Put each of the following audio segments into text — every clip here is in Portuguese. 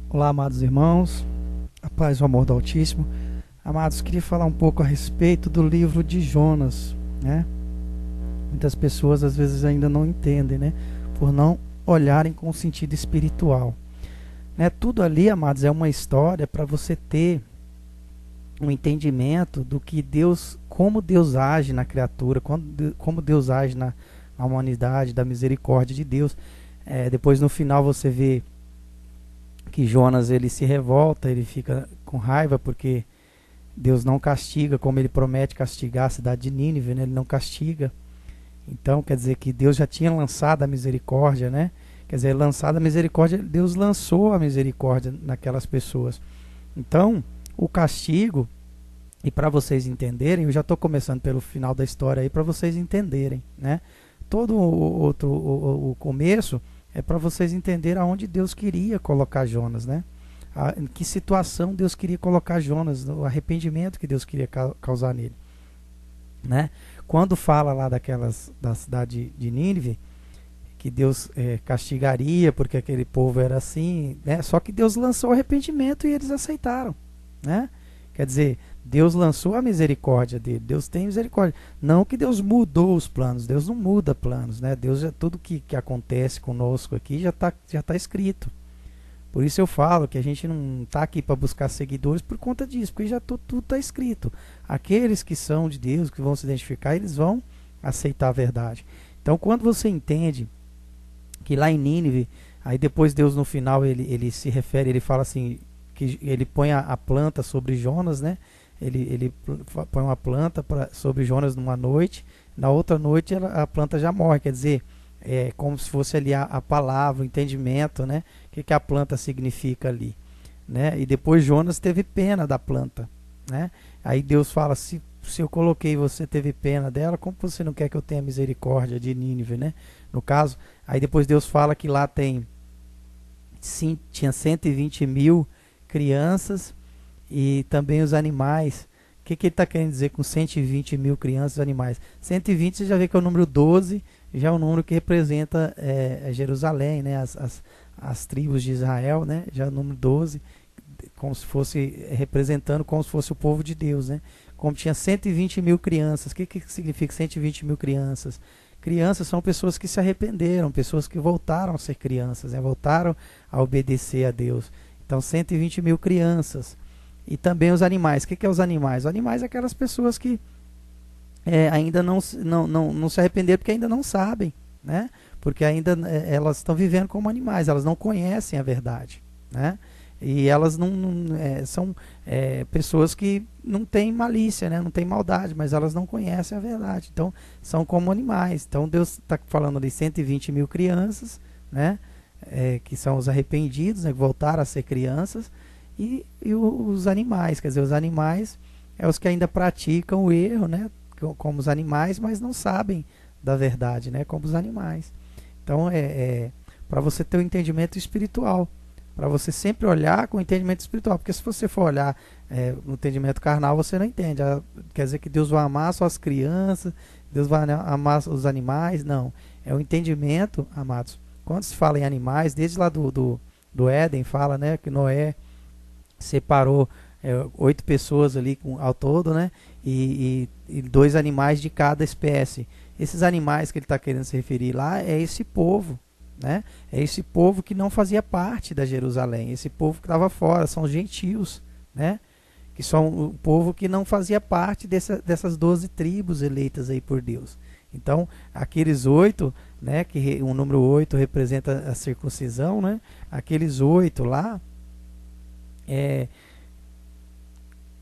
Olá, amados irmãos, a paz e o amor do Altíssimo. Amados, queria falar um pouco a respeito do livro de Jonas, né? Muitas pessoas às vezes ainda não entendem, né? Por não olharem com o sentido espiritual, né? Tudo ali, amados, é uma história para você ter um entendimento do que Deus, como Deus age na criatura, como Deus age na humanidade, da misericórdia de Deus. Depois no final você vê que Jonas ele se revolta, ele fica com raiva porque Deus não castiga como ele promete castigar a cidade de Nínive, né? Ele não castiga. Então quer dizer que Deus já tinha lançado a misericórdia, né? Quer dizer, lançada a misericórdia, Deus lançou a misericórdia naquelas pessoas. Então, o castigo, e para vocês entenderem, eu já estou começando pelo final da história aí para vocês entenderem, né? Todo o começo é para vocês entenderem aonde Deus queria colocar Jonas, né? Em que situação Deus queria colocar Jonas, o arrependimento que Deus queria causar nele, né? Quando fala lá da cidade de Nínive, que Deus castigaria porque aquele povo era assim, né? Só que Deus lançou o arrependimento e eles aceitaram, né? Quer dizer, Deus lançou a misericórdia dele, Deus tem misericórdia. Não que Deus mudou os planos, Deus não muda planos, né? Deus tudo que acontece conosco aqui já tá escrito. Por isso eu falo que a gente não está aqui para buscar seguidores por conta disso, porque já tudo está escrito. Aqueles que são de Deus, que vão se identificar, eles vão aceitar a verdade. Então, quando você entende que lá em Nínive, aí depois Deus no final ele se refere, ele fala assim, que ele põe a planta sobre Jonas, né? Ele põe uma planta sobre Jonas numa noite, na outra noite a planta já morre, quer dizer, é como se fosse ali a palavra, o entendimento, né? O que a planta significa ali, né? E depois Jonas teve pena da planta, né? Aí Deus fala, se eu coloquei você teve pena dela, como você não quer que eu tenha misericórdia de Nínive, né? No caso, aí depois Deus fala que lá sim, tinha 120 mil crianças e também os animais. O que ele está querendo dizer com 120 mil crianças e animais? 120 você já vê que é o número 12, já é o número que representa Jerusalém, né? As tribos de Israel, né? Já é o número 12, como se fosse representando como se fosse o povo de Deus, né? Como tinha 120 mil crianças. O que significa 120 mil crianças? Crianças são pessoas que se arrependeram, pessoas que voltaram a ser crianças, né? Voltaram a obedecer a Deus. Então 120 mil crianças. E também os animais. O que é os animais? Os animais são aquelas pessoas que ainda não se arrependeram porque ainda não sabem, né? Porque ainda elas estão vivendo como animais, elas não conhecem a verdade, né? E elas são pessoas que não têm malícia, né? Não têm maldade, mas elas não conhecem a verdade. Então, são como animais. Então, Deus está falando de 120 mil crianças, né? Que são os arrependidos, né? Que voltaram a ser crianças. E os animais, quer dizer, os animais é os que ainda praticam o erro, né? Como os animais, mas não sabem da verdade, né? Como os animais. Então, para você ter um entendimento espiritual, para você sempre olhar com o entendimento espiritual, porque se você for olhar no entendimento carnal, você não entende. Quer dizer que Deus vai amar só as crianças, Deus vai amar os animais, não. É o entendimento, amados. Quando se fala em animais, desde lá do Éden, fala, né, que Noé separou 8 pessoas ali ao todo, né, e 2 animais de cada espécie. Esses animais que ele está querendo se referir lá é esse povo, né? É esse povo que não fazia parte da Jerusalém, esse povo que estava fora, são os gentios, né? Que são o povo que não fazia parte dessas 12 tribos eleitas aí por Deus. Então, aqueles 8, né, que o número 8 representa a circuncisão, né? Aqueles 8 lá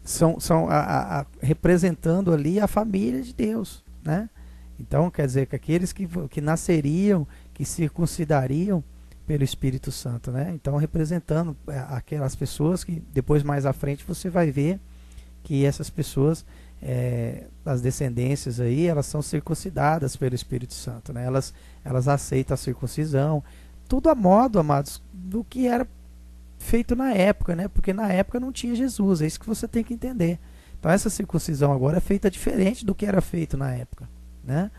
são representando ali a família de Deus, né? Então, quer dizer que aqueles que nasceriam, que circuncidariam pelo Espírito Santo, né? Então, representando aquelas pessoas que depois, mais à frente, você vai ver que essas pessoas, as descendências aí, elas são circuncidadas pelo Espírito Santo, né? Elas aceitam a circuncisão, tudo a modo, amados, do que era feito na época, né? Porque na época não tinha Jesus, é isso que você tem que entender. Então, essa circuncisão agora é feita diferente do que era feito na época, né?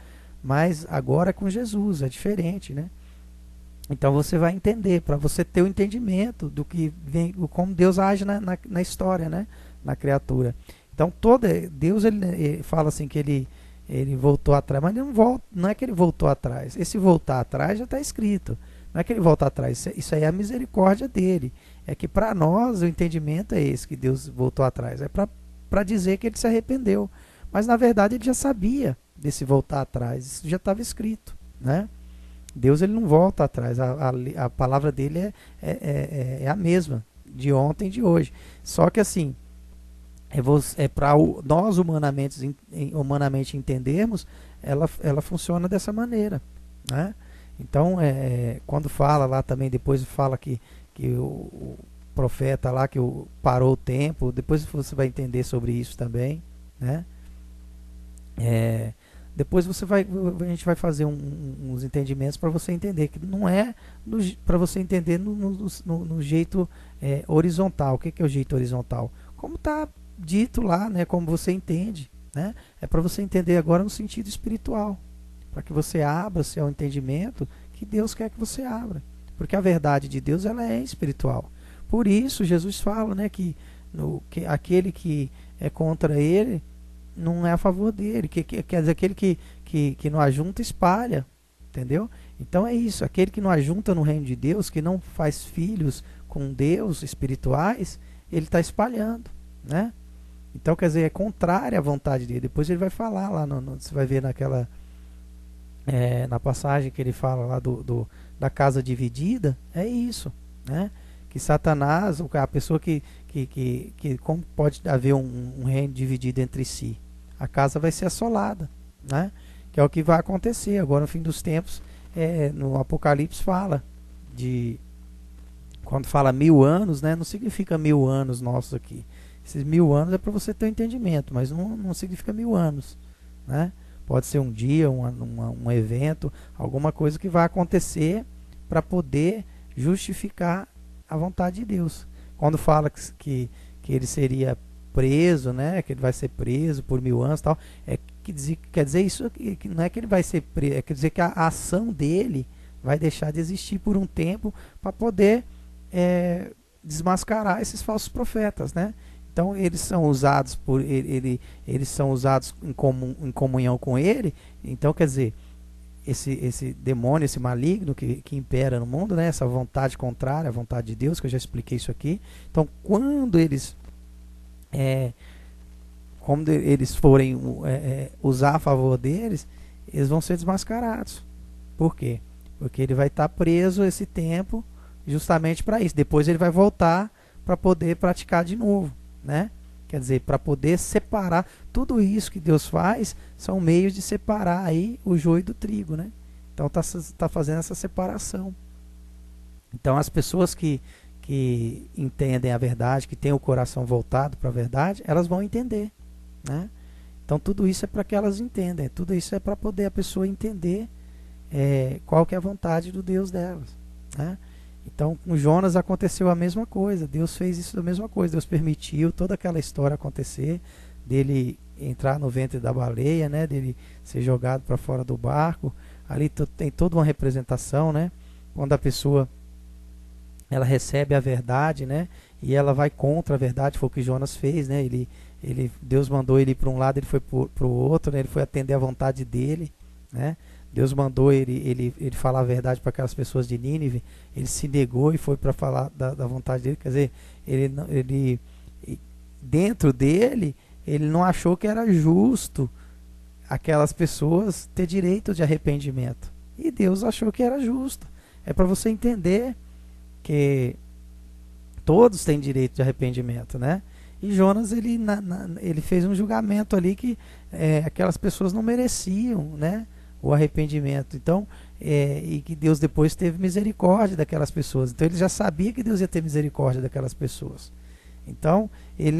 Mas agora é com Jesus, é diferente, né? Então você vai entender, para você ter o entendimento do que vem, como Deus age na história, né? Na criatura. Então Deus ele fala assim que ele voltou atrás, mas ele não volta, não é que ele voltou atrás. Esse voltar atrás já está escrito. Não é que ele volta atrás, isso aí é a misericórdia dele. É que para nós o entendimento é esse, que Deus voltou atrás. É para dizer que ele se arrependeu. Mas na verdade ele já sabia desse voltar atrás, isso já estava escrito, né? Deus ele não volta atrás, a palavra dele é a mesma, de ontem e de hoje. Só que assim, para nós humanamente entendermos, ela funciona dessa maneira, né? Então, quando fala lá também, depois fala que o profeta lá, que parou o tempo, depois você vai entender sobre isso também, né? Depois a gente vai fazer uns entendimentos para você entender que não é para você entender no jeito horizontal. O que é o jeito horizontal? Como está dito lá, né? Como você entende, né? É para você entender agora no sentido espiritual, para que você abra o seu entendimento que Deus quer que você abra, porque a verdade de Deus ela é espiritual. Por isso Jesus fala, né, que aquele que é contra ele não é a favor dele, quer dizer, aquele que não ajunta espalha, entendeu? Então é isso, aquele que não ajunta no reino de Deus, que não faz filhos com Deus espirituais, ele está espalhando, né? Então quer dizer, é contrário à vontade dele. Depois ele vai falar lá, você vai ver naquela na passagem que ele fala lá da casa dividida, é isso, né? Que Satanás, a pessoa que como pode haver um reino dividido entre si? A casa vai ser assolada, né? Que é o que vai acontecer agora no fim dos tempos. No Apocalipse fala quando fala 1000 anos, né? Não significa 1000 anos nossos aqui. Esses 1000 anos é para você ter um entendimento, mas não significa 1000 anos, né? Pode ser um dia, um evento, alguma coisa que vai acontecer para poder justificar a vontade de Deus. Quando fala que ele seria preso, né, que ele vai ser preso por 1000 anos, tal, quer dizer isso que não é que ele vai ser preso, quer dizer que a ação dele vai deixar de existir por um tempo para poder desmascarar esses falsos profetas, né? Então eles são usados eles são usados em comunhão com ele. Então quer dizer, esse demônio, esse maligno que impera no mundo, né? Essa vontade contrária à vontade de Deus, que eu já expliquei isso aqui. Então, quando eles forem usar a favor deles, eles vão ser desmascarados. Por quê? Porque ele vai estar preso esse tempo justamente para isso. Depois ele vai voltar para poder praticar de novo, né? Quer dizer, para poder separar. Tudo isso que Deus faz são meios de separar aí o joio do trigo, né? Então tá fazendo essa separação. Então as pessoas que entendem a verdade, que têm o coração voltado para a verdade, elas vão entender, né? Então tudo isso é para que elas entendam. Tudo isso é para poder a pessoa entender qual que é a vontade do Deus delas, né? Então, com Jonas aconteceu a mesma coisa. Deus fez isso da mesma coisa. Deus permitiu toda aquela história acontecer, dele entrar no ventre da baleia, né? Dele ser jogado para fora do barco. Ali tem toda uma representação, né? Quando a pessoa ela recebe a verdade, né? E ela vai contra a verdade. Foi o que Jonas fez, né? Deus mandou ele ir para um lado, ele foi para o outro, né? Ele foi atender a vontade dele, né? Deus mandou ele falar a verdade para aquelas pessoas de Nínive. Ele se negou e foi para falar da vontade dele. Quer dizer, ele dentro dele, ele não achou que era justo aquelas pessoas ter direito de arrependimento. E Deus achou que era justo. É para você entender que todos têm direito de arrependimento, né? E Jonas, ele fez um julgamento ali que aquelas pessoas não mereciam, né? O arrependimento. Então, e que Deus depois teve misericórdia daquelas pessoas. Então ele já sabia que Deus ia ter misericórdia daquelas pessoas. Então, ele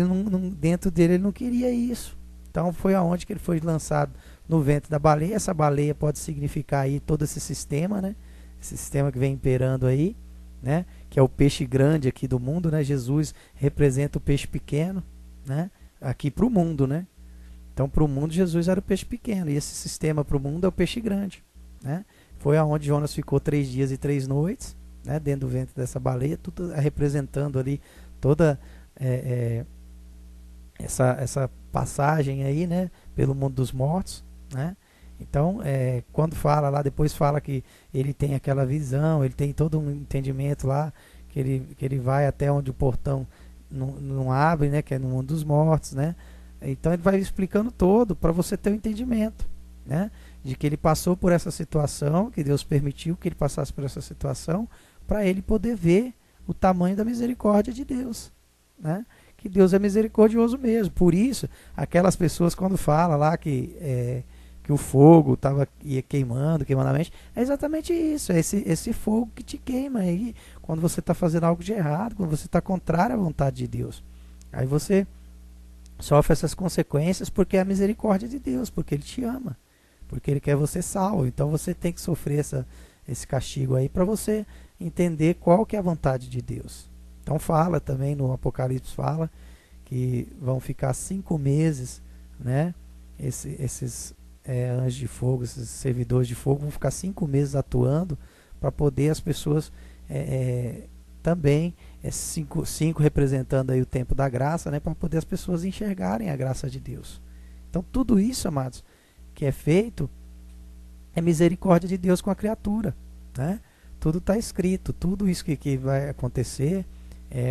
dentro dele ele não queria isso. Então foi aonde que ele foi lançado no ventre da baleia. Essa baleia pode significar aí todo esse sistema, né? Esse sistema que vem imperando aí, né? Que é o peixe grande aqui do mundo, né? Jesus representa o peixe pequeno, né? Aqui para o mundo, né? Então, para o mundo, Jesus era o peixe pequeno. E esse sistema para o mundo é o peixe grande, né? foi aonde Jonas ficou 3 dias e 3 noites, né, dentro do ventre dessa baleia, tudo representando ali toda essa passagem aí, né, pelo mundo dos mortos, né? Então, quando fala lá, depois fala que ele tem aquela visão, ele tem todo um entendimento lá, que ele vai até onde o portão não abre, né, que é no mundo dos mortos, né? Então ele vai explicando todo para você ter um entendimento, né, de que ele passou por essa situação, que Deus permitiu que ele passasse por essa situação, para ele poder ver o tamanho da misericórdia de Deus, né? Que Deus é misericordioso mesmo. Por isso, aquelas pessoas quando falam lá que o fogo ia queimando a mente, é exatamente isso, é esse fogo que te queima aí, quando você está fazendo algo de errado, quando você está contrário à vontade de Deus. Aí você sofre essas consequências porque é a misericórdia de Deus, porque Ele te ama, porque Ele quer você salvo. Então você tem que sofrer esse castigo aí para você entender qual que é a vontade de Deus. Então fala também no Apocalipse, fala que vão ficar 5 meses, né? Esses anjos de fogo, esses servidores de fogo vão ficar 5 meses atuando para poder as pessoas também, 5 representando aí o tempo da graça, né? Para poder as pessoas enxergarem a graça de Deus. Então tudo isso, amados, que é feito é misericórdia de Deus com a criatura, né? Tudo está escrito, tudo isso que vai acontecer,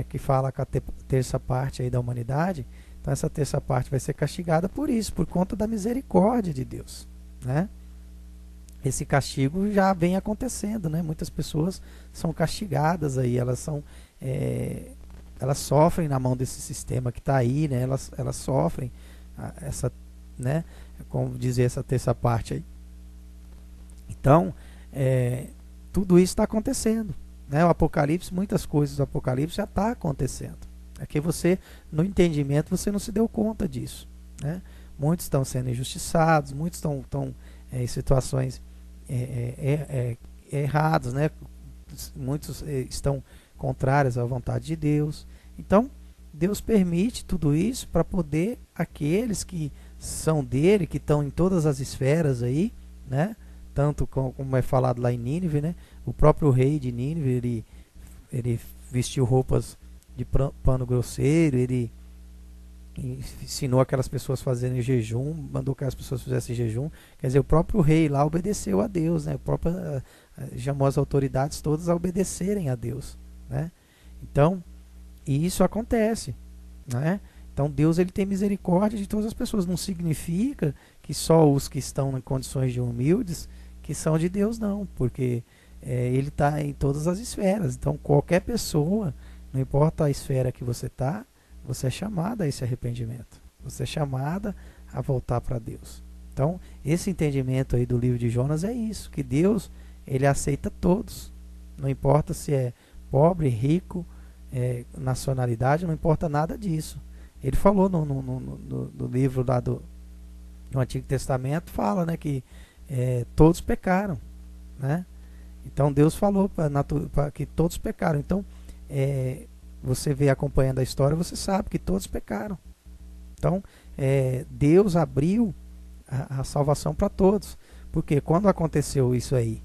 que fala com a terça parte aí da humanidade. Então essa terça parte vai ser castigada por isso, por conta da misericórdia de Deus, né? Esse castigo já vem acontecendo, né? Muitas pessoas são castigadas aí, elas sofrem na mão desse sistema que está aí, né? Elas sofrem essa, né? Como dizer, essa terça parte aí. Então, tudo isso está acontecendo, né? O Apocalipse, muitas coisas do Apocalipse já está acontecendo. É que você, no entendimento, você não se deu conta disso, né? Muitos estão sendo injustiçados, muitos estão em situações erradas, né? Muitos estão contrários à vontade de Deus. Então, Deus permite tudo isso para poder aqueles que são dele, que estão em todas as esferas aí, né? Tanto como é falado lá em Nínive, né? O próprio rei de Nínive, ele vestiu roupas de pano grosseiro, ele ensinou aquelas pessoas a fazerem jejum, mandou que as pessoas fizessem jejum. Quer dizer, o próprio rei lá obedeceu a Deus, né? O próprio chamou as autoridades todas a obedecerem a Deus, né? Então, e isso acontece, né? Então Deus, ele tem misericórdia de todas as pessoas. Não significa que só os que estão em condições de humildes que são de Deus, não, porque ele está em todas as esferas. Então qualquer pessoa, não importa a esfera que você está, você é chamada a esse arrependimento, você é chamada a voltar para Deus. Então esse entendimento aí do livro de Jonas é isso, que Deus, ele aceita todos, não importa se é pobre, rico, nacionalidade, não importa nada disso. Ele falou no livro lá do Antigo Testamento, fala, né, que todos pecaram, né? Então Deus falou que todos pecaram. Então você vê acompanhando a história, você sabe que todos pecaram. Então Deus abriu a salvação para todos. Porque quando aconteceu isso aí,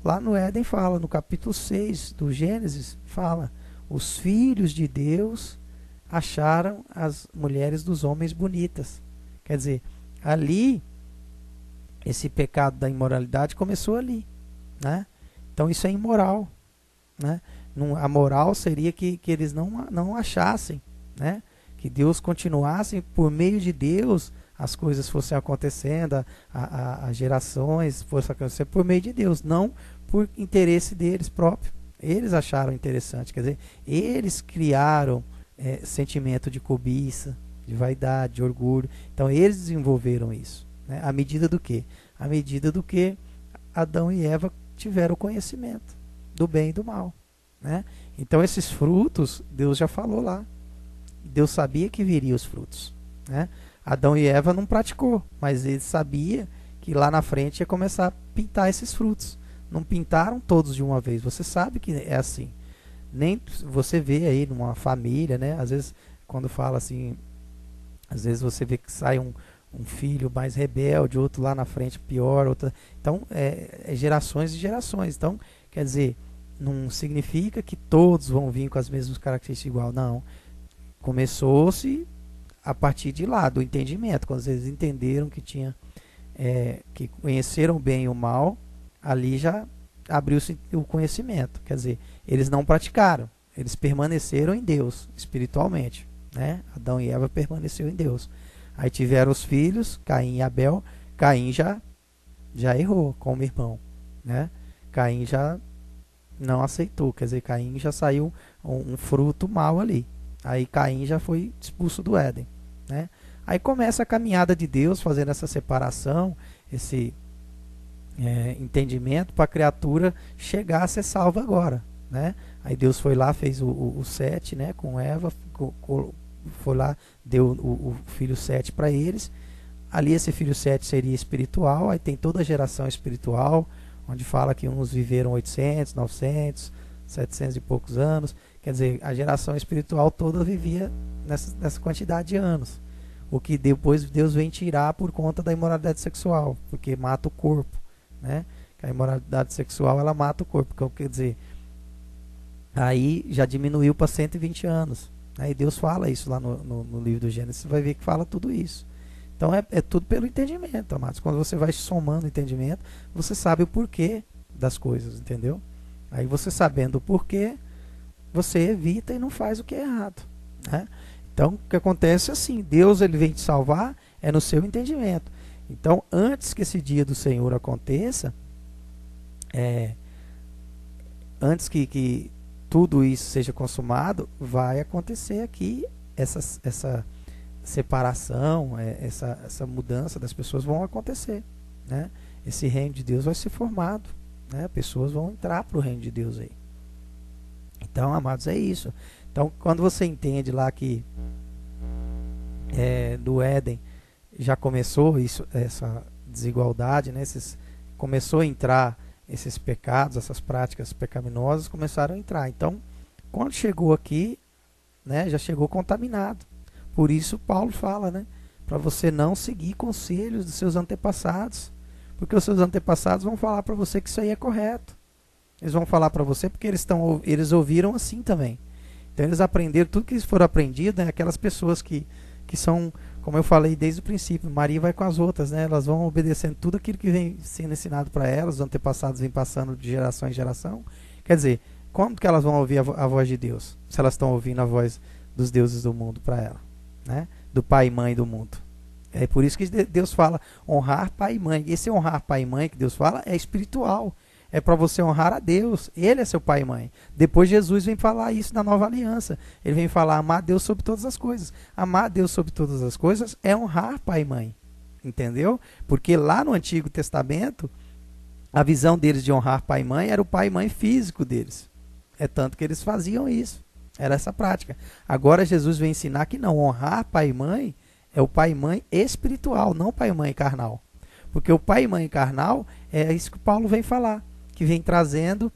lá no Éden fala, no capítulo 6 do Gênesis, fala: os filhos de Deus acharam as mulheres dos homens bonitas. Quer dizer, ali, esse pecado da imoralidade começou ali, né? Então isso é imoral, né? A moral seria que eles não achassem, né? Que Deus continuasse, por meio de Deus as coisas fossem acontecendo, as gerações fossem acontecendo por meio de Deus, não por interesse deles próprios. Eles acharam interessante, quer dizer, eles criaram sentimento de cobiça, de vaidade, de orgulho. Então eles desenvolveram isso, né? À medida do quê? À medida do que Adão e Eva tiveram o conhecimento do bem e do mal, né? Então esses frutos, Deus já falou lá. Deus sabia que viria os frutos, né? Adão e Eva não praticou, mas ele sabia que lá na frente ia começar a pintar esses frutos. Não pintaram todos de uma vez. Você sabe que é assim. Nem você vê aí numa família, né? Às vezes quando fala assim, às vezes você vê que sai um filho mais rebelde, outro lá na frente pior, outra. Então, é gerações e gerações. Então, quer dizer, não significa que todos vão vir com as mesmas características igual, não. Começou-se a partir de lá, do entendimento, quando eles entenderam que tinha, que conheceram bem o mal, ali já abriu-se o conhecimento. Quer dizer, eles não praticaram, eles permaneceram em Deus, espiritualmente, né? Adão e Eva permaneceram em Deus. Aí tiveram os filhos, Caim e Abel. Caim já errou como irmão, né? Caim já não aceitou, quer dizer, Caim já saiu um fruto mal ali. Aí Caim já foi expulso do Éden, né? Aí começa a caminhada de Deus fazendo essa separação, esse entendimento para a criatura chegar a ser salva agora, né? Aí Deus foi lá, fez o Sete, né, com Eva, foi lá, deu o filho Sete para eles. Ali esse filho Sete seria espiritual. Aí tem toda a geração espiritual, onde fala que uns viveram 800, 900, 700 e poucos anos. Quer dizer, a geração espiritual toda vivia nessa quantidade de anos. O que depois Deus vem tirar por conta da imoralidade sexual, porque mata o corpo, né? A imoralidade sexual, ela mata o corpo. Quer dizer, aí já diminuiu para 120 anos. Aí Deus fala isso lá no livro do Gênesis. Você vai ver que fala tudo isso. Então é tudo pelo entendimento, amados. Quando você vai somando o entendimento, você sabe o porquê das coisas, entendeu? Aí você sabendo o porquê, você evita e não faz o que é errado, né? Então o que acontece é assim, Deus ele vem te salvar no seu entendimento. Então antes que esse dia do Senhor aconteça, antes que tudo isso seja consumado, vai acontecer aqui essa separação, essa mudança das pessoas vão acontecer, né? Esse reino de Deus vai ser formado, né? Pessoas vão entrar para o reino de Deus aí. Então, amados, é isso. Então, quando você entende lá que do Éden já começou isso, essa desigualdade, né? Começou a entrar esses pecados, essas práticas pecaminosas começaram a entrar. Então, quando chegou aqui, né, já chegou contaminado. Por isso Paulo fala, né, para você não seguir conselhos dos seus antepassados, porque os seus antepassados vão falar para você que isso aí é correto. Eles vão falar para você porque eles ouviram assim também. Então eles aprenderam tudo que eles foram aprendido, né, aquelas pessoas que são, como eu falei desde o princípio, Maria vai com as outras, né, elas vão obedecendo tudo aquilo que vem sendo ensinado para elas, os antepassados vêm passando de geração em geração. Quer dizer, como que elas vão ouvir a voz de Deus, se elas estão ouvindo a voz dos deuses do mundo para ela, né? Do pai e mãe do mundo? É por isso que Deus fala honrar pai e mãe. Esse honrar pai e mãe que Deus fala é espiritual. É para você honrar a Deus. Ele é seu pai e mãe. Depois Jesus vem falar isso na nova aliança. Ele vem falar amar a Deus sobre todas as coisas. Amar a Deus sobre todas as coisas é honrar pai e mãe. Entendeu? Porque lá no Antigo Testamento, a visão deles de honrar pai e mãe era o pai e mãe físico deles. É tanto que eles faziam isso. Era essa prática. Agora Jesus vem ensinar que não, honrar pai e mãe é o pai e mãe espiritual, não pai e mãe carnal. Porque o pai e mãe carnal é isso que Paulo vem falar, que vem trazendo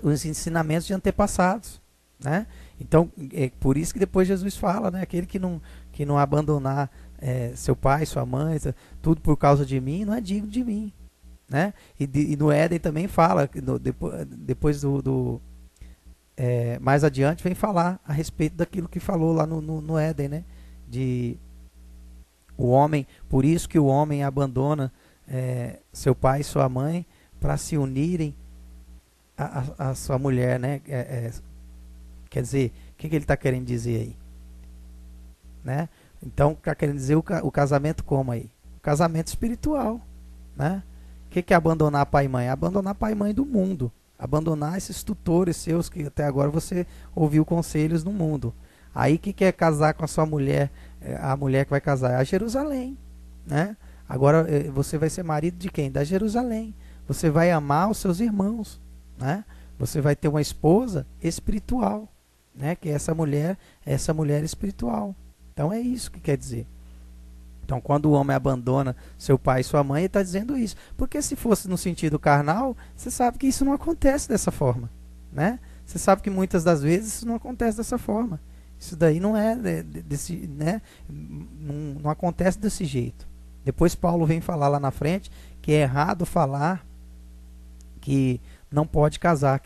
os ensinamentos de antepassados, né? Então, é por isso que depois Jesus fala, né? Aquele que não abandonar seu pai, sua mãe, tudo por causa de mim, não é digno de mim, né? E no Éden também fala, depois mais adiante vem falar a respeito daquilo que falou lá no Éden, né? De o homem, por isso que o homem abandona seu pai e sua mãe para se unirem a sua mulher, né? Quer dizer, o que ele está querendo dizer aí, né? Então está querendo dizer o casamento como aí? O casamento espiritual, né? O que é abandonar pai e mãe? Abandonar pai e mãe do mundo. Abandonar esses tutores seus que até agora você ouviu conselhos no mundo. Aí que é casar com a sua mulher, a mulher que vai casar é a Jerusalém, né? Agora você vai ser marido de quem? Da Jerusalém. Você vai amar os seus irmãos, né? Você vai ter uma esposa espiritual, né? Que é essa mulher espiritual. Então é isso que quer dizer. Então, quando o homem abandona seu pai e sua mãe, ele está dizendo isso. Porque se fosse no sentido carnal, você sabe que isso não acontece dessa forma, né? Você sabe que muitas das vezes isso não acontece dessa forma. Isso daí não é desse, né? Não acontece desse jeito. Depois Paulo vem falar lá na frente que é errado falar que não pode casar.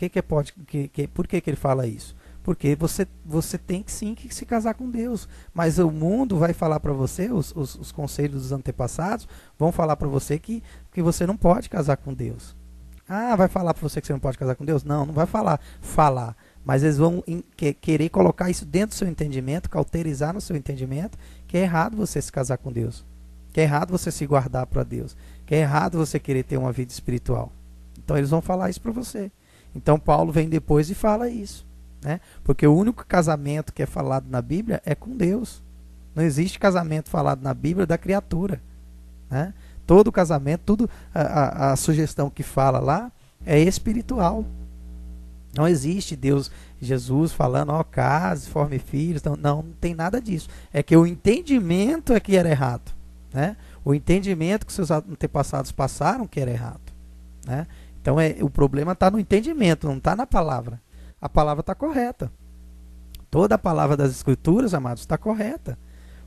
Por que ele fala isso? Porque você tem que sim que se casar com Deus. Mas o mundo vai falar para você, os conselhos dos antepassados vão falar para você que você não pode casar com Deus. Ah, vai falar para você que você não pode casar com Deus? Não, não vai falar. Mas eles vão querer colocar isso dentro do seu entendimento, cauterizar no seu entendimento, que é errado você se casar com Deus. Que é errado você se guardar para Deus. Que é errado você querer ter uma vida espiritual. Então eles vão falar isso para você. Então Paulo vem depois e fala isso. Né? Porque o único casamento que é falado na Bíblia é com Deus. Não existe casamento falado na Bíblia da criatura. Né? Todo casamento, tudo a sugestão que fala lá é espiritual. Não existe Deus, Jesus falando, ó, case, forme filhos. Não tem nada disso. É que o entendimento é que era errado. Né? O entendimento que seus antepassados passaram que era errado. Né? Então o problema está no entendimento, não está na palavra. A palavra está correta. Toda a palavra das Escrituras, amados, está correta.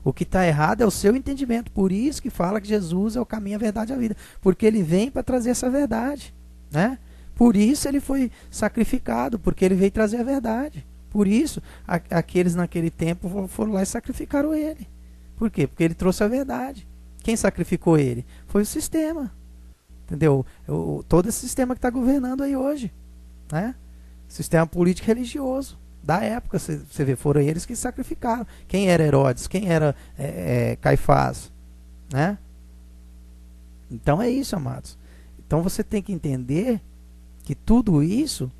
O que está errado é o seu entendimento. Por isso que fala que Jesus é o caminho, a verdade e a vida. Porque ele vem para trazer essa verdade. Né? Por isso ele foi sacrificado, porque ele veio trazer a verdade. Por isso, aqueles naquele tempo foram lá e sacrificaram ele. Por quê? Porque ele trouxe a verdade. Quem sacrificou ele? Foi o sistema. Entendeu? Todo esse sistema que está governando aí hoje. Né? Sistema político religioso da época, você vê, foram eles que sacrificaram. Quem era Herodes? Quem era Caifás? Né? Então é isso, amados. Então você tem que entender que tudo isso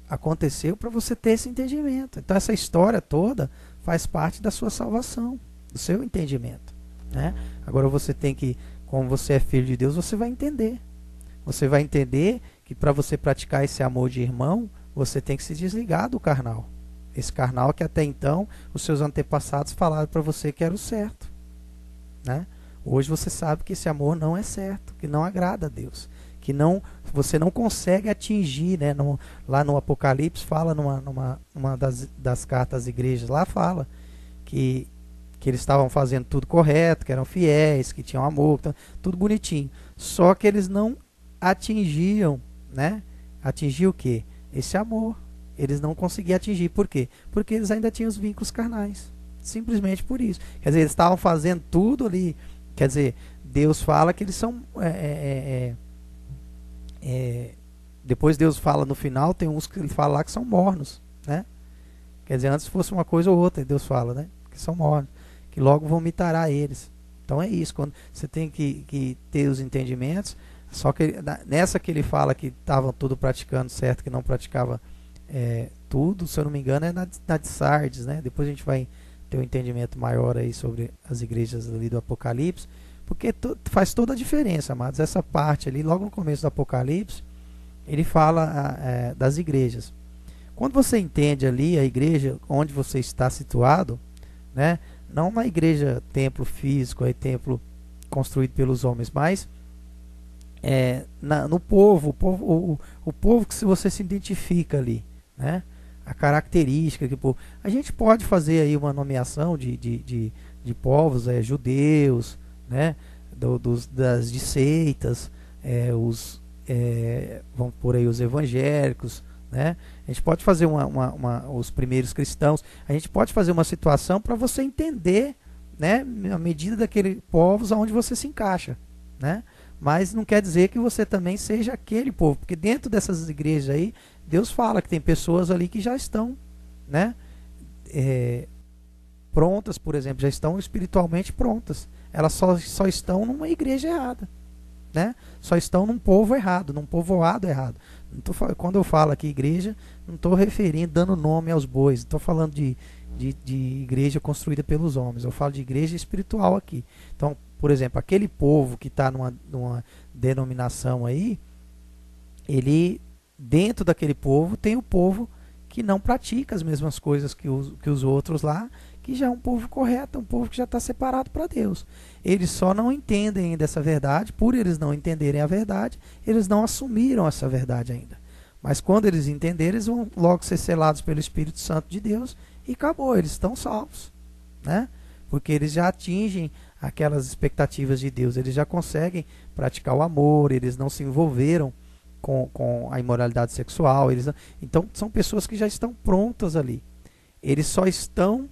aconteceu para você ter esse entendimento. Então essa história toda faz parte da sua salvação, do seu entendimento. Né? Agora você tem que, como você é filho de Deus, você vai entender. Você vai entender que para você praticar esse amor de irmão, você tem que se desligar do carnal. Esse carnal que até então os seus antepassados falaram para você que era o certo. Né? Hoje você sabe que esse amor não é certo, que não agrada a Deus. Que você não consegue atingir. Né? Lá no Apocalipse fala numa das cartas às igrejas, lá fala que eles estavam fazendo tudo correto, que eram fiéis, que tinham amor, tudo bonitinho. Só que eles não atingiam, né? Atingir o quê? Esse amor. Eles não conseguiam atingir. Por quê? Porque eles ainda tinham os vínculos carnais. Simplesmente por isso. Quer dizer, eles estavam fazendo tudo ali. Quer dizer, Deus fala que eles são... depois Deus fala no final, tem uns que ele fala lá que são mornos. Né? Quer dizer, antes fosse uma coisa ou outra, Deus fala, né? Que são mornos. Que logo vomitará eles. Então é isso. Quando você tem que ter os entendimentos. Só que nessa que ele fala que estavam tudo praticando certo, que não praticava tudo, se eu não me engano, é na de Sardes, né? Depois a gente vai ter um entendimento maior aí sobre as igrejas ali do Apocalipse, porque faz toda a diferença, amados. Essa parte ali, logo no começo do Apocalipse, ele fala das igrejas. Quando você entende ali a igreja onde você está situado, né? Não uma igreja, templo físico, templo construído pelos homens, mas no povo, o povo que você se identifica ali, né? A característica que o povo... A gente pode fazer aí uma nomeação de povos, judeus, né? Das de seitas, vamos por aí os evangélicos, né? A gente pode fazer os primeiros cristãos. A gente pode fazer uma situação para você entender, né? A medida daquele povos aonde você se encaixa, né? Mas não quer dizer que você também seja aquele povo, porque dentro dessas igrejas aí, Deus fala que tem pessoas ali que já estão, né, prontas, por exemplo, já estão espiritualmente prontas. Elas só estão numa igreja errada, né? Só estão num povo errado, num povoado errado. Quando eu falo aqui igreja, não estou referindo, dando nome aos bois, estou falando de igreja construída pelos homens. Eu falo de igreja espiritual aqui. Então, por exemplo, aquele povo que está numa denominação aí, ele, dentro daquele povo, tem o povo que não pratica as mesmas coisas que os outros lá, que já é um povo correto, um povo que já está separado para Deus. Eles só não entendem ainda essa verdade. Por eles não entenderem a verdade, eles não assumiram essa verdade ainda. Mas quando eles entenderem, eles vão logo ser selados pelo Espírito Santo de Deus e acabou, eles estão salvos, né? Porque eles já atingem aquelas expectativas de Deus, eles já conseguem praticar o amor, eles não se envolveram com a imoralidade sexual, então são pessoas que já estão prontas ali. Eles só estão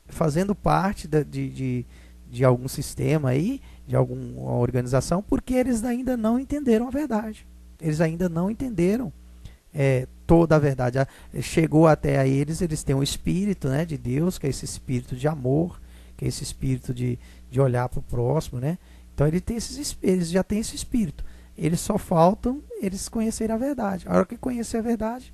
fazendo parte de algum sistema aí, de alguma organização, porque eles ainda não entenderam a verdade. Eles ainda não entenderam toda a verdade. Chegou até a eles têm um espírito, né, de Deus, que é esse espírito de amor, que é esse espírito de olhar para o próximo, né? Então eles já têm esse espírito. Eles só faltam eles conhecerem a verdade. A hora que conhecer a verdade,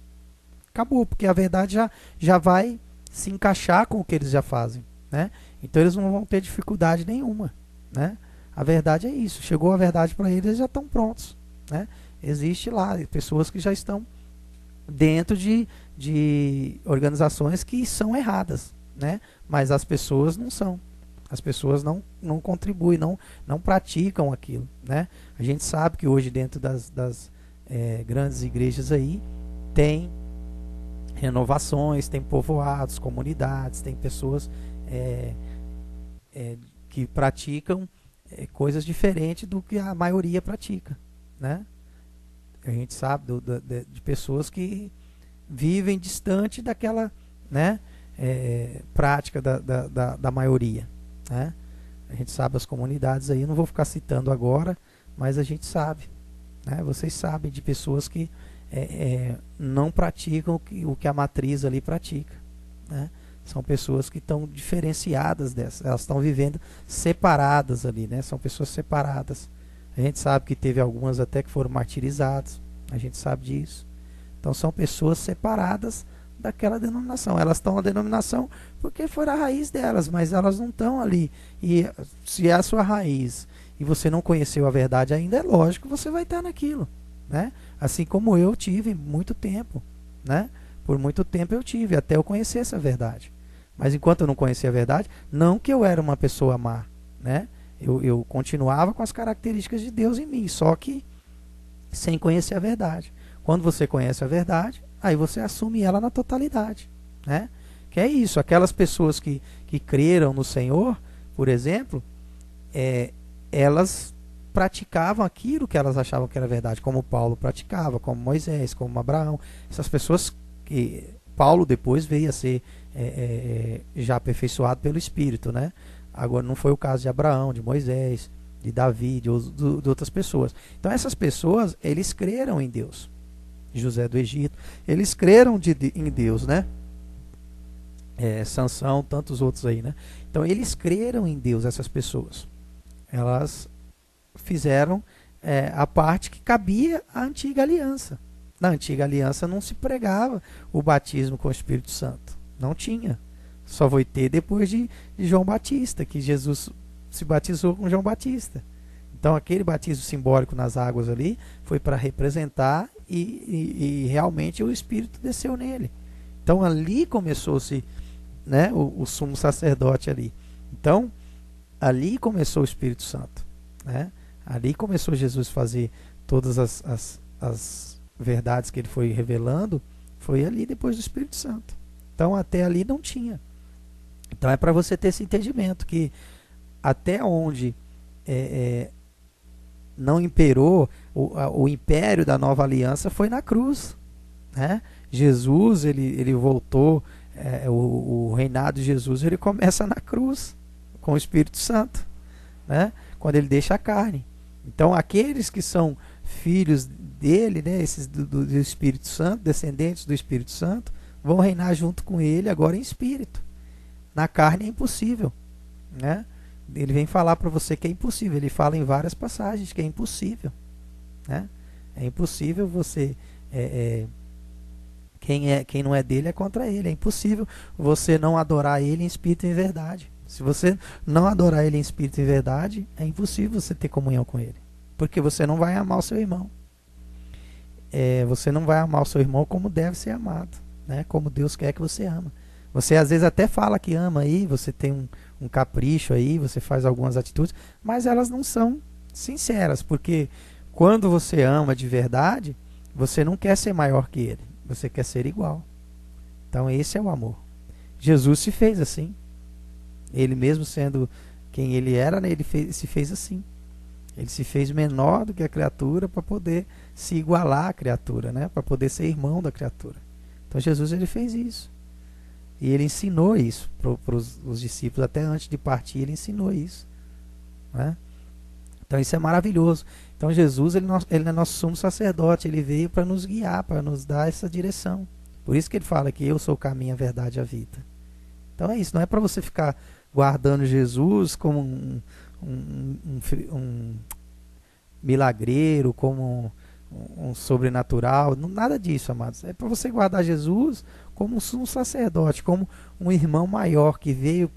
acabou, porque a verdade já vai se encaixar com o que eles já fazem, né? Então eles não vão ter dificuldade nenhuma, né? A verdade é isso. Chegou a verdade para eles, eles já estão prontos, né? Existe lá pessoas que já estão dentro de organizações que são erradas, né? Mas as pessoas não são. As pessoas não contribuem, não praticam aquilo, né? A gente sabe que hoje dentro das grandes igrejas aí tem renovações, tem povoados, comunidades, tem pessoas que praticam coisas diferentes do que a maioria pratica, né? A gente sabe de pessoas que vivem distante daquela, né, prática da maioria, né? A gente sabe as comunidades aí, não vou ficar citando agora, mas a gente sabe, né? Vocês sabem de pessoas que não praticam o que a matriz ali pratica, né? São pessoas que estão diferenciadas dessas, elas estão vivendo separadas ali, né? São pessoas separadas. A gente sabe que teve algumas até que foram martirizadas, a gente sabe disso. Então são pessoas separadas daquela denominação. Elas estão na denominação porque foi a raiz delas, mas elas não estão ali. E se é a sua raiz e você não conheceu a verdade ainda, é lógico que você vai estar naquilo, né? Assim como eu tive muito tempo, né? Por muito tempo eu tive, até eu conhecer essa verdade. Mas enquanto eu não conhecia a verdade, não que eu era uma pessoa má, né? Eu continuava com as características de Deus em mim, só que sem conhecer a verdade. Quando você conhece a verdade, aí você assume ela na totalidade, né? Que é isso, aquelas pessoas que creram no Senhor, por exemplo, elas praticavam aquilo que elas achavam que era verdade, como Paulo praticava, como Moisés, como Abraão. Essas pessoas que Paulo depois veio a ser já aperfeiçoado pelo Espírito, né? Agora não foi o caso de Abraão, de Moisés, de Davi, de outras pessoas. Então essas pessoas, eles creram em Deus. José do Egito, eles creram em Deus, né? Sansão, tantos outros aí, né? Então eles creram em Deus, essas pessoas. Elas fizeram a parte que cabia à antiga aliança. Na antiga aliança não se pregava o batismo com o Espírito Santo. Não tinha. Só foi ter depois de João Batista, que Jesus se batizou com João Batista. Então aquele batismo simbólico nas águas ali foi para representar e realmente o Espírito desceu nele. Então ali começou-se, né, o sumo sacerdote ali. Então ali começou o Espírito Santo, né? Ali começou Jesus a fazer todas as verdades que ele foi revelando, foi ali depois do Espírito Santo. Então até ali não tinha. Então é para você ter esse entendimento que até onde não imperou o império da nova aliança foi na cruz, né? Jesus ele voltou, o reinado de Jesus ele começa na cruz com o Espírito Santo, né? Quando ele deixa a carne. Então aqueles que são filhos dele, né, esses do Espírito Santo, descendentes do Espírito Santo, vão reinar junto com ele agora em espírito. Na carne é impossível, né? Ele vem falar para você que é impossível. Ele fala em várias passagens que é impossível, né? É impossível você quem não é dele é contra ele. É impossível você não adorar ele em espírito e em verdade. Se você não adorar ele em espírito e em verdade, é impossível você ter comunhão com ele, porque você não vai amar o seu irmão. Você não vai amar o seu irmão como deve ser amado, né? Como Deus quer que você ama. Você às vezes até fala que ama aí, você tem um capricho aí, você faz algumas atitudes, mas elas não são sinceras, porque quando você ama de verdade, Você não quer ser maior que ele, você quer ser igual. Então esse é o amor. Jesus se fez assim. Ele mesmo sendo quem ele era, né, se fez assim. Ele se fez menor do que a criatura para poder se igualar à criatura, né, para poder ser irmão da criatura. Então Jesus ele fez isso. E ele ensinou isso para os discípulos. Até antes de partir ele ensinou isso, né? Então isso é maravilhoso. Então Jesus ele é nosso sumo sacerdote. Ele veio para nos guiar, para nos dar essa direção. Por isso que ele fala que eu sou o caminho, a verdade e a vida. Então é isso. Não é para você ficar guardando Jesus como um milagreiro, como um sobrenatural. Nada disso, amados. É para você guardar Jesus como um sacerdote, como um irmão maior que veio,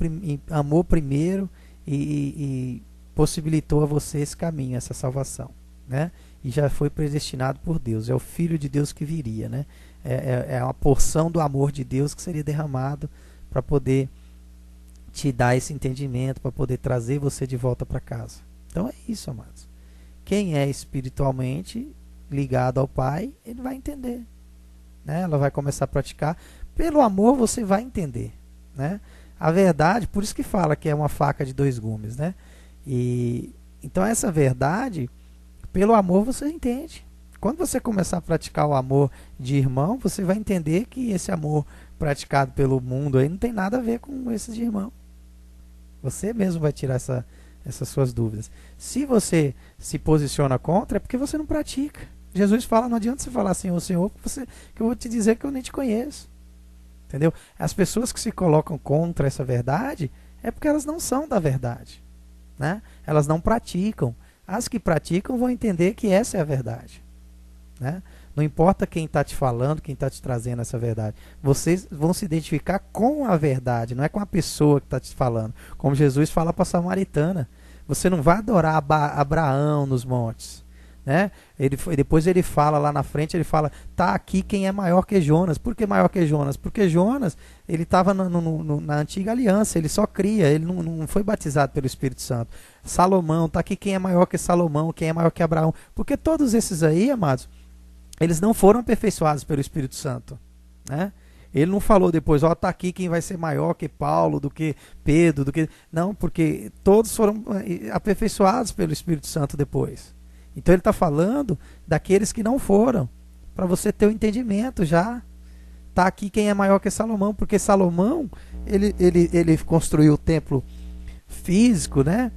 amou primeiro e possibilitou a você esse caminho, essa salvação, né? E já foi predestinado por Deus. É o Filho de Deus que viria, né? É uma porção do amor de Deus que seria derramado para poder te dar esse entendimento, para poder trazer você de volta para casa. Então é isso, amados. Quem é espiritualmente ligado ao Pai, ele vai entender, né? Ela vai começar a praticar. Pelo amor você vai entender, né? A verdade, por isso que fala que é uma faca de dois gumes, né? E então essa verdade, pelo amor você entende. Quando você começar a praticar o amor de irmão, você vai entender que esse amor praticado pelo mundo aí não tem nada a ver com esse de irmão. Você mesmo vai tirar essas suas dúvidas. Se você se posiciona contra, é porque você não pratica. Jesus fala, não adianta você falar assim, ô Senhor, que eu vou te dizer que eu nem te conheço. Entendeu? As pessoas que se colocam contra essa verdade, é porque elas não são da verdade, né? Elas não praticam. As que praticam vão entender que essa é a verdade, né? Não importa quem está te falando, quem está te trazendo essa verdade. Vocês vão se identificar com a verdade, não é com a pessoa que está te falando. Como Jesus fala para a samaritana. Você não vai adorar Abraão nos montes, né? Depois ele fala lá na frente, ele fala, tá aqui quem é maior que Jonas. Por que maior que Jonas? Porque Jonas, ele estava na antiga aliança, ele só cria, ele não foi batizado pelo Espírito Santo. Salomão, tá aqui quem é maior que Salomão, quem é maior que Abraão. Porque todos esses aí, amados, eles não foram aperfeiçoados pelo Espírito Santo, né? Ele não falou depois, ó, tá aqui quem vai ser maior que Paulo, do que Pedro, do que... Não, porque todos foram aperfeiçoados pelo Espírito Santo depois. Então ele está falando daqueles que não foram, para você ter o entendimento já. Tá aqui quem é maior que Salomão, porque Salomão, ele construiu o templo físico, né?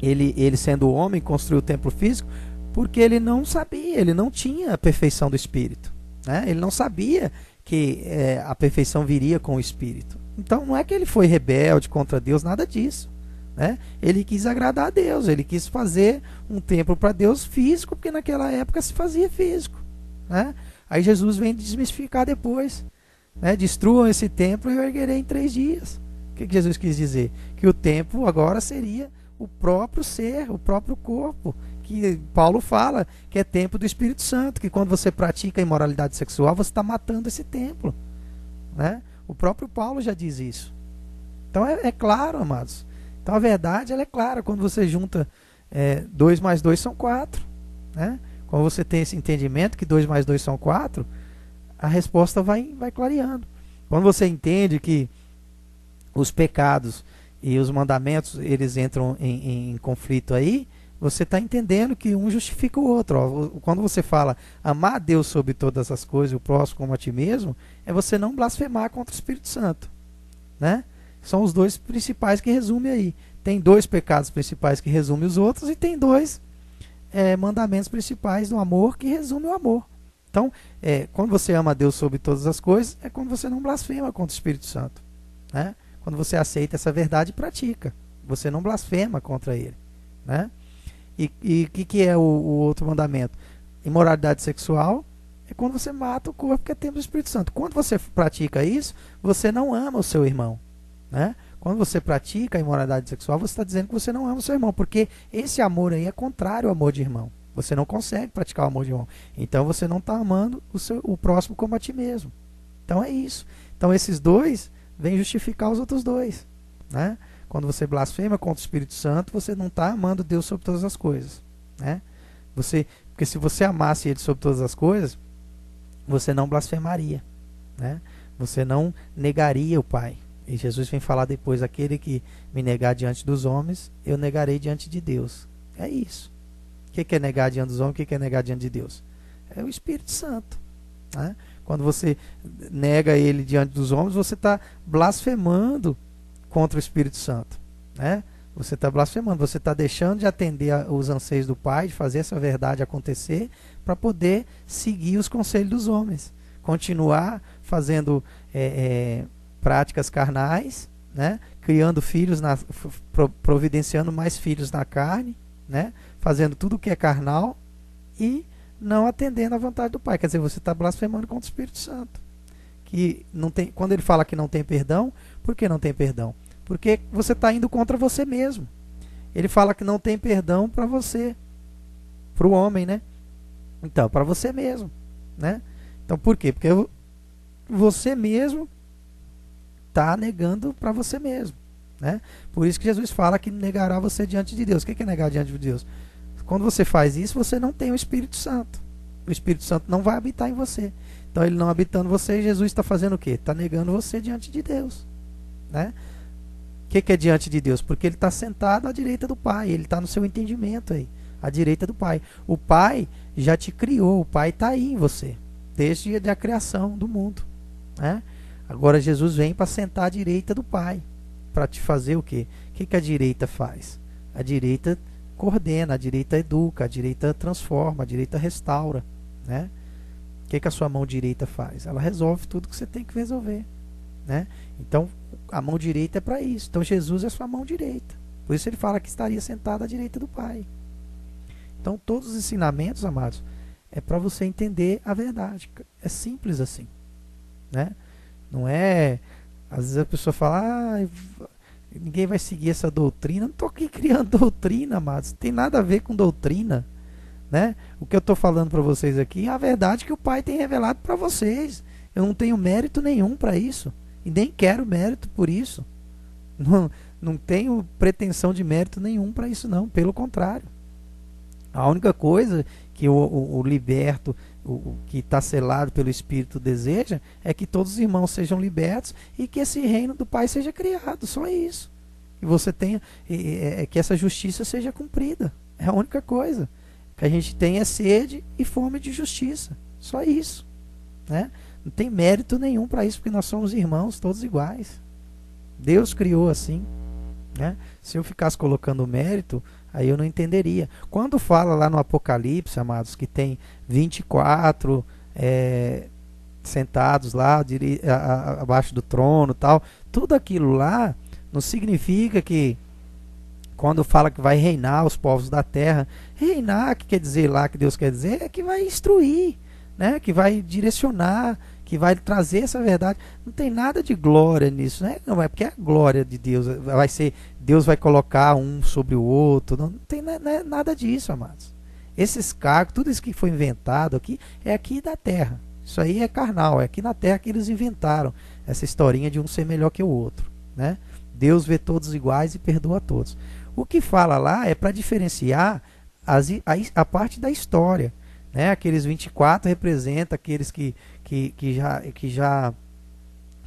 Ele sendo homem, construiu o templo físico, porque ele não sabia, ele não tinha a perfeição do Espírito, né? Ele não sabia que a perfeição viria com o Espírito. Então não é que ele foi rebelde contra Deus, nada disso, né? Ele quis agradar a Deus, ele quis fazer um templo para Deus físico, porque naquela época se fazia físico, né? Aí Jesus vem desmistificar depois, né? Destruam esse templo e eu erguerei em 3 dias. O que Jesus quis dizer? Que o templo agora seria o próprio ser, o próprio corpo, que Paulo fala que é templo do Espírito Santo, que quando você pratica a imoralidade sexual, você está matando esse templo, né? O próprio Paulo já diz isso. Então é claro, amados. Então a verdade ela é clara. Quando você junta 2 mais 2 são 4, né? Quando você tem esse entendimento que 2 mais 2 são 4, a resposta vai clareando. Quando você entende que os pecados e os mandamentos eles entram em conflito aí, você está entendendo que um justifica o outro. Ó, quando você fala amar a Deus sobre todas as coisas e o próximo como a ti mesmo, é você não blasfemar contra o Espírito Santo, né? São os 2 principais que resume aí. Tem 2 pecados principais que resume os outros e tem 2 mandamentos principais do amor que resume o amor. Então, quando você ama a Deus sobre todas as coisas, é quando você não blasfema contra o Espírito Santo, né? Quando você aceita essa verdade e pratica, você não blasfema contra ele, né? E o que é o outro mandamento? Imoralidade sexual é quando você mata o corpo que é templo do Espírito Santo. Quando você pratica isso, você não ama o seu irmão, né? Quando você pratica a imoralidade sexual, você está dizendo que você não ama o seu irmão, porque esse amor aí é contrário ao amor de irmão. Você não consegue praticar o amor de irmão. Então você não está amando o próximo como a ti mesmo. Então é isso. Então esses 2 vêm justificar os outros 2, né? Quando você blasfema contra o Espírito Santo, você não está amando Deus sobre todas as coisas, né? Você Porque se você amasse ele sobre todas as coisas, você não blasfemaria, né? Você não negaria o Pai. E Jesus vem falar depois: aquele que me negar diante dos homens, eu negarei diante de Deus. É isso. O que é negar diante dos homens? O que é negar diante de Deus? É o Espírito Santo, né? Quando você nega ele diante dos homens, você está blasfemando contra o Espírito Santo, né? Você está blasfemando, você está deixando de atender os anseios do Pai, de fazer essa verdade acontecer, para poder seguir os conselhos dos homens, continuar fazendo práticas carnais, né? Criando filhos, providenciando mais filhos na carne, né? Fazendo tudo o que é carnal e não atendendo à vontade do Pai. Quer dizer, você está blasfemando contra o Espírito Santo. Que não tem, quando ele fala que não tem perdão, por que não tem perdão? Porque você está indo contra você mesmo. Ele fala que não tem perdão para você, para o homem, né? Então, para você mesmo, né? Então, por quê? Porque você mesmo está negando para você mesmo, né? Por isso que Jesus fala que negará você diante de Deus. O que é negar diante de Deus? Quando você faz isso, você não tem o Espírito Santo. O Espírito Santo não vai habitar em você. Então, ele não habitando em você, Jesus está fazendo o quê? Está negando você diante de Deus, né? O que é diante de Deus? Porque ele está sentado à direita do Pai. Ele está no seu entendimento aí, à direita do Pai. O Pai já te criou. O Pai está aí em você, desde a criação do mundo, né? Agora Jesus vem para sentar à direita do Pai, para te fazer o quê? O que a direita faz? A direita coordena, a direita educa, a direita transforma, a direita restaura, né? O que a sua mão direita faz? Ela resolve tudo que você tem que resolver, né? Então, a mão direita é para isso. Então, Jesus é a sua mão direita. Por isso ele fala que estaria sentado à direita do Pai. Então, todos os ensinamentos, amados, é para você entender a verdade. É simples assim, né? Não é... Às vezes a pessoa fala: ninguém vai seguir essa doutrina. Não estou aqui criando doutrina, amados. Não tem nada a ver com doutrina, né? O que eu estou falando para vocês aqui é a verdade que o Pai tem revelado para vocês. Eu não tenho mérito nenhum para isso. E nem quero mérito por isso. Não tenho pretensão de mérito nenhum para isso, não. Pelo contrário. A única coisa que o liberto, o que está selado pelo Espírito, deseja é que todos os irmãos sejam libertos e que esse reino do Pai seja criado. Só isso. Que você tenha, que essa justiça seja cumprida. É a única coisa. Que a gente tenha sede e fome de justiça. Só isso, né? Não tem mérito nenhum para isso, porque nós somos irmãos todos iguais. Deus criou assim, né? Se eu ficasse colocando mérito, aí eu não entenderia. Quando fala lá no Apocalipse, amados, que tem 24 sentados lá abaixo do trono, tal, tudo aquilo lá não significa que quando fala que vai reinar os povos da terra, reinar, que quer dizer lá, que Deus quer dizer, é que vai instruir, né? Que vai direcionar, que vai trazer essa verdade. Não tem nada de glória nisso, né? Não é porque é a glória de Deus. Vai ser, Deus vai colocar um sobre o outro. Não tem nada disso, amados. Esses cargos, tudo isso que foi inventado aqui, é aqui da terra. Isso aí é carnal, é aqui na terra que eles inventaram essa historinha de um ser melhor que o outro, né? Deus vê todos iguais e perdoa todos. O que fala lá é para diferenciar a parte da história, né? Aqueles 24 representam aqueles que já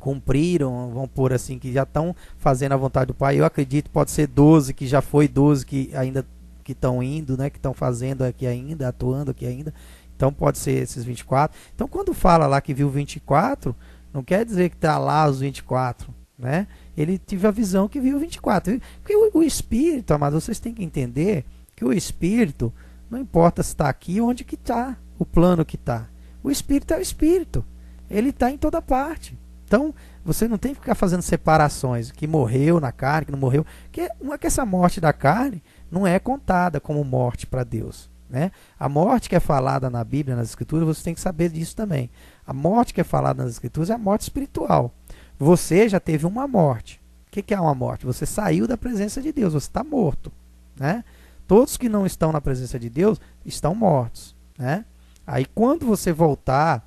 cumpriram, vamos pôr assim, que já estão fazendo a vontade do Pai. Eu acredito pode ser 12, que já foi 12 que ainda que estão indo, né? Que estão fazendo aqui ainda, atuando aqui ainda. Então pode ser esses 24. Então quando fala lá que viu 24, não quer dizer que está lá os 24, né? Ele teve a visão que viu 24. Porque o Espírito, amados, vocês têm que entender que o Espírito, não importa se está aqui, onde que está, o plano que está. O Espírito é o Espírito. Ele está em toda parte. Então, você não tem que ficar fazendo separações, que morreu na carne, que não morreu. Porque não é que essa morte da carne não é contada como morte para Deus, né? A morte que é falada na Bíblia, nas Escrituras, você tem que saber disso também. A morte que é falada nas Escrituras é a morte espiritual. Você já teve uma morte. O que é uma morte? Você saiu da presença de Deus, você está morto, né? Todos que não estão na presença de Deus estão mortos, né? Aí quando você voltar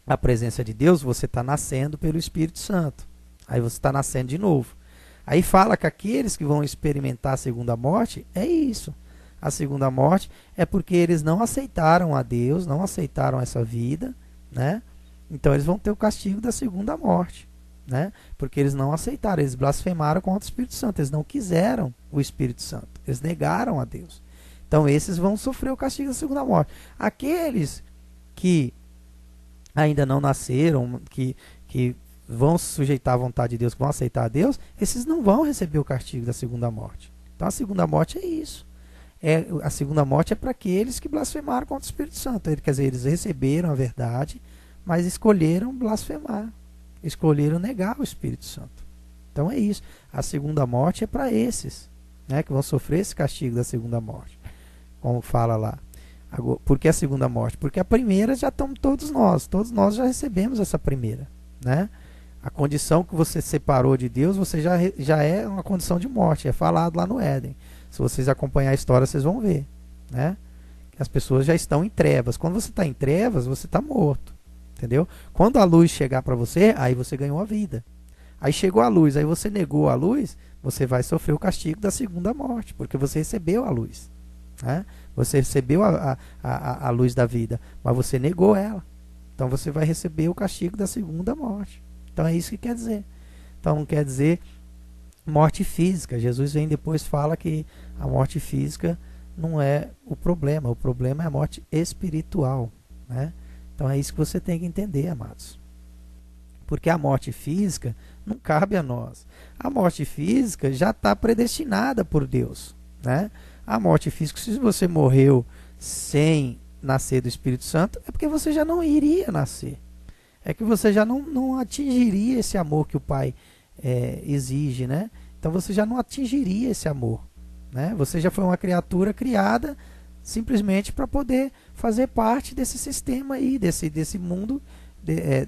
à presença de Deus, você está nascendo pelo Espírito Santo. Aí você está nascendo de novo. Aí fala que aqueles que vão experimentar a segunda morte, é isso. a segunda morte é porque eles não aceitaram a Deus, não aceitaram essa vida, né? Então eles vão ter o castigo da segunda morte, né? Porque eles não aceitaram, eles blasfemaram contra o Espírito Santo, eles não quiseram o Espírito Santo, eles negaram a Deus. Então esses vão sofrer o castigo da segunda morte. Aqueles que ainda não nasceram, que vão se sujeitar à vontade de Deus, que vão aceitar a Deus, esses não vão receber o castigo da segunda morte. Então a segunda morte é isso. A segunda morte é para aqueles que blasfemaram contra o Espírito Santo. Quer dizer, eles receberam a verdade, mas escolheram blasfemar, escolheram negar o Espírito Santo. Então é isso. A segunda morte é para esses, né, que vão sofrer esse castigo da segunda morte. Como fala lá. Agora, por que a segunda morte? Porque a primeira já estamos todos nós já recebemos essa primeira, né? A condição que você separou de Deus, você já é uma condição de morte, é falado lá no Éden. Se vocês acompanhar a história, vocês vão ver, né? Que as pessoas já estão em trevas. Quando você está em trevas, você está morto, entendeu? Quando a luz chegar para você, aí você ganhou a vida. Aí chegou a luz, aí você negou a luz, você vai sofrer o castigo da segunda morte, porque você recebeu a luz, né? Você recebeu a luz da vida, mas você negou ela. Então você vai receber o castigo da segunda morte. Então é isso que quer dizer. Então não quer dizer morte física. Jesus vem depois fala que a morte física não é o problema é a morte espiritual, né? Então é isso que você tem que entender, amados. Porque a morte física não cabe a nós. A morte física já está predestinada por Deus, né? A morte física, se você morreu sem nascer do Espírito Santo, é porque você já não iria nascer. É que você já não atingiria esse amor que o Pai exige, né? Então você já não atingiria esse amor, né? Você já foi uma criatura criada simplesmente para poder fazer parte desse sistema aí, desse mundo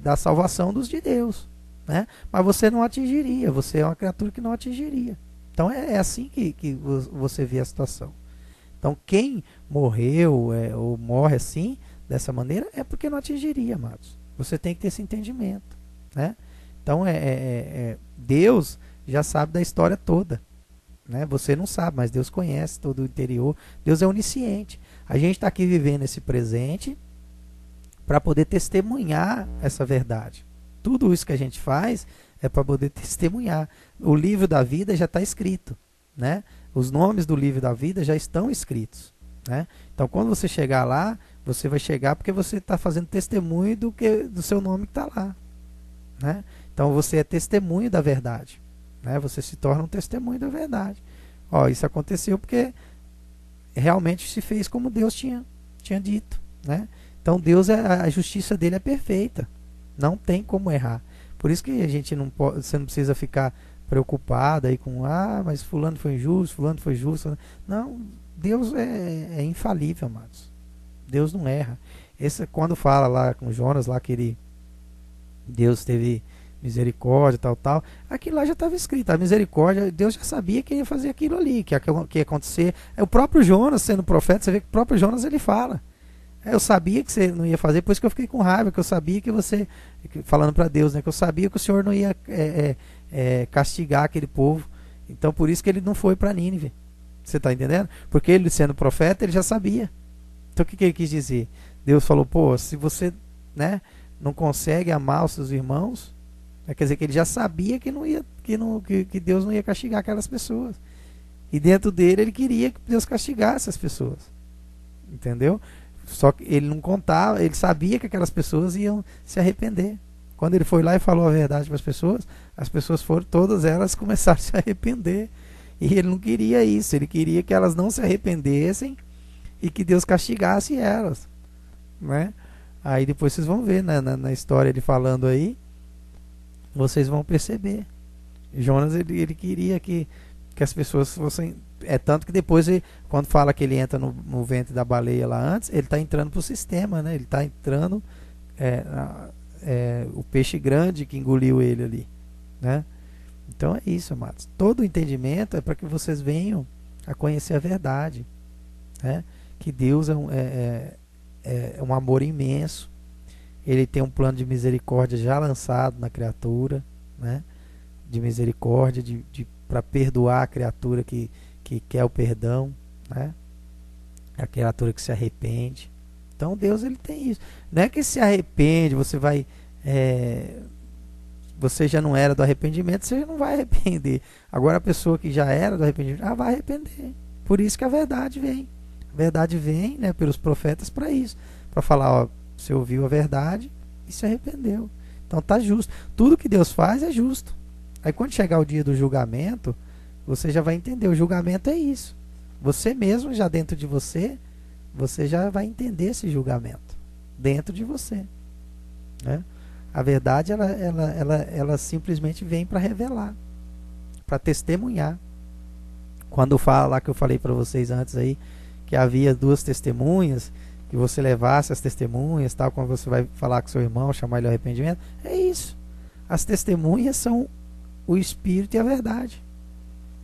da salvação dos de Deus, né? Mas você não atingiria, você é uma criatura que não atingiria. Então é assim que você vê a situação. Então quem morreu ou morre assim, dessa maneira, é porque não atingiria, amados. Você tem que ter esse entendimento, né? Então Deus já sabe da história toda, né? Você não sabe, mas Deus conhece todo o interior. Deus é onisciente. A gente está aqui vivendo esse presente para poder testemunhar essa verdade. Tudo isso que a gente faz é para poder testemunhar. O livro da vida já está escrito, né? Os nomes do livro da vida já estão escritos, né? Então, quando você chegar lá, você vai chegar porque você está fazendo testemunho do seu nome que está lá, né? Então, você é testemunho da verdade, né? Você se torna um testemunho da verdade. Ó, isso aconteceu porque realmente se fez como Deus tinha dito, né? Então, Deus, a justiça dele é perfeita. Não tem como errar. Por isso que a gente não pode, você não precisa ficar preocupado aí com, mas fulano foi injusto, fulano foi justo. Não, Deus é infalível, amados. Deus não erra. Quando fala lá com Jonas, lá que Deus teve misericórdia, tal, aquilo lá já estava escrito. A misericórdia, Deus já sabia que ia fazer aquilo ali, que ia acontecer. O próprio Jonas, sendo profeta, você vê que o próprio Jonas ele fala. Eu sabia que você não ia fazer, por isso que eu fiquei com raiva, que eu sabia que você, falando para Deus, né, que eu sabia que o Senhor não ia castigar aquele povo. Então por isso que ele não foi para Nínive. Você está entendendo? Porque ele, sendo profeta, ele já sabia. Então o que ele quis dizer? Deus falou, se você, né, não consegue amar os seus irmãos, quer dizer que ele já sabia que Deus não ia castigar aquelas pessoas. E dentro dele ele queria que Deus castigasse as pessoas. Entendeu? Só que ele não contava, ele sabia que aquelas pessoas iam se arrepender. Quando ele foi lá e falou a verdade para as pessoas foram, todas elas começaram a se arrepender. E ele não queria isso, ele queria que elas não se arrependessem e que Deus castigasse elas, né? Aí depois vocês vão ver, né, na história ele falando aí, vocês vão perceber. Jonas ele queria que as pessoas fossem. Tanto que depois, quando fala que ele entra no ventre da baleia lá antes, ele está entrando para o sistema, né? Ele está entrando o peixe grande que engoliu ele ali, né? Então é isso, amados. Todo o entendimento é para que vocês venham a conhecer a verdade, né? Que Deus é um amor imenso. Ele tem um plano de misericórdia já lançado na criatura, né? De misericórdia, para perdoar a criatura que quer o perdão, né? É a criatura que se arrepende. Então Deus, ele tem isso. Não é que se arrepende, você vai... você já não era do arrependimento, você já não vai arrepender. Agora a pessoa que já era do arrependimento, ela vai arrepender. Por isso que a verdade vem. A verdade vem, né, pelos profetas para isso. Para falar, ó, você ouviu a verdade e se arrependeu. Então tá justo. Tudo que Deus faz é justo. Aí quando chegar o dia do julgamento, você já vai entender. O julgamento é isso. Você mesmo, já dentro de você, você já vai entender esse julgamento. Dentro de você. Né? A verdade, ela simplesmente vem para revelar. Para testemunhar. Quando fala lá que eu falei para vocês antes aí, que havia 2 testemunhas, que você levasse as testemunhas, tal, quando você vai falar com seu irmão, chamar ele ao arrependimento, é isso. As testemunhas são o Espírito e a verdade.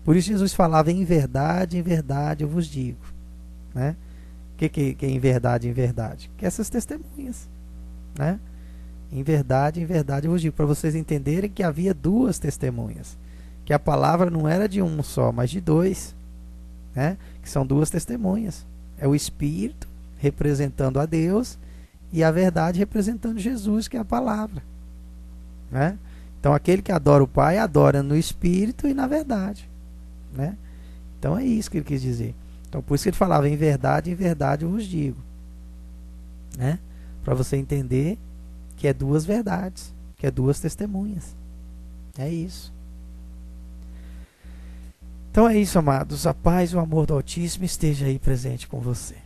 Por isso Jesus falava, em verdade eu vos digo. Né? O que é em verdade, Que essas testemunhas. Né? Em verdade eu vos digo. Para vocês entenderem que havia 2 testemunhas. Que a palavra não era de um só, mas de 2. Né? Que são 2 testemunhas. É o Espírito representando a Deus e a verdade representando Jesus, que é a palavra. Né? Então aquele que adora o Pai, adora no Espírito e na verdade. Né? Então é isso que ele quis dizer. Então por isso que ele falava, em verdade eu vos digo. Né? Para você entender que é 2 verdades, que é 2 testemunhas. É isso. Então é isso, amados. A paz e o amor do Altíssimo esteja aí presente com você.